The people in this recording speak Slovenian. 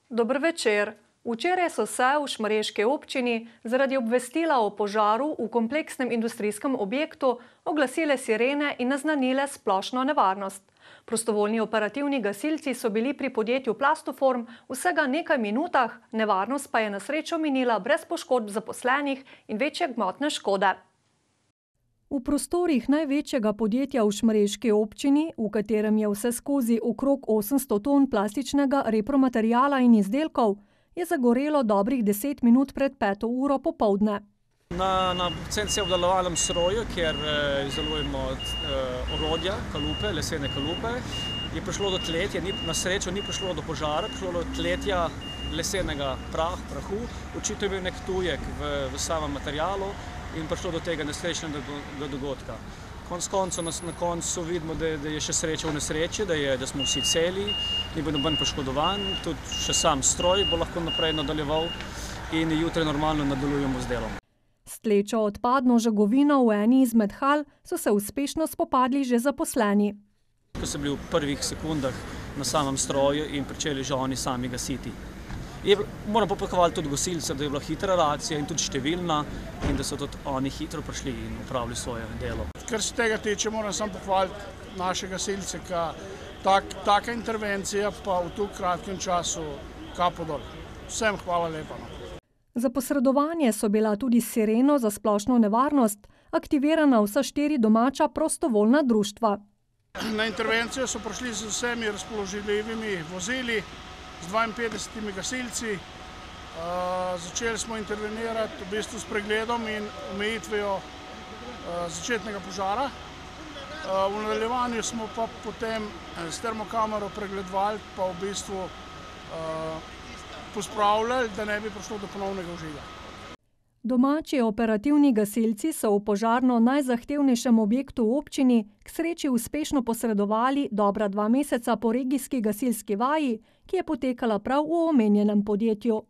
Dober večer. Včeraj so se v šmarješki občini zaradi obvestila o požaru v kompleksnem industrijskem objektu oglasile sirene in naznanile splošno nevarnost. Prostovoljni operativni gasilci so bili pri podjetju Plastoform vsega nekaj minutah, nevarnost pa je na srečo minila brez poškodb zaposlenih in večje gmotne škode. V prostorih največjega podjetja v šmarješki občini, v katerem je vseskozi okrog 800 ton plastičnega repromateriala in izdelkov, je zagorelo dobrih 10 minut pred 5. uro popoldne. Na CNC obdelovalnem stroju, kjer izdelujemo orodja, kalupe, lesene kalupe, je prišlo do tletja, na srečo ni prišlo do požara, prišlo do tletja lesenega prahu. Očitno je bil nek tujek v samem materialu in prišlo do tega nesrečnega dogodka. Konec koncev na koncu vidimo, da je še sreča v nesreči, da smo vsi celi, ni bil noben poškodovan, tudi še sam stroj bo lahko naprej nadaljeval in jutri normalno nadaljujemo z delom. S tlečo odpadno žagovino v eni izmed hal so se uspešno spopadli že zaposleni. Ko so bili v prvih sekundah na samem stroju in pričeli že oni sami gasiti. Moram pa pohvaliti tudi gasilce, da je bila hitra reakcija in tudi številna in da so tudi oni hitro prišli in opravili svoje delo. Kar se tega tiče, moram samo pohvaliti naše gasilce, taka intervencija pa v tu kratkem času kapo dol. Vsem hvala lepa. Za posredovanje so bila tudi s sireno za splošno nevarnost aktivirana vsa 4 domača prostovoljna društva. Na intervencijo so prišli z vsemi razpoložljivimi vozili, z 52 gasilci. Začeli smo intervenirati v bistvu s pregledom in omejitvijo začetnega požara. V nadaljevanju smo pa potem s termokamero pregledovali pa v bistvu pospravljali, da ne bi prišlo do ponovnega vžiga. Domači operativni gasilci so v požarno najzahtevnejšem objektu v občini k sreči uspešno posredovali dobra 2 meseca po regijski gasilski vaji, ki je potekala prav v omenjenem podjetju.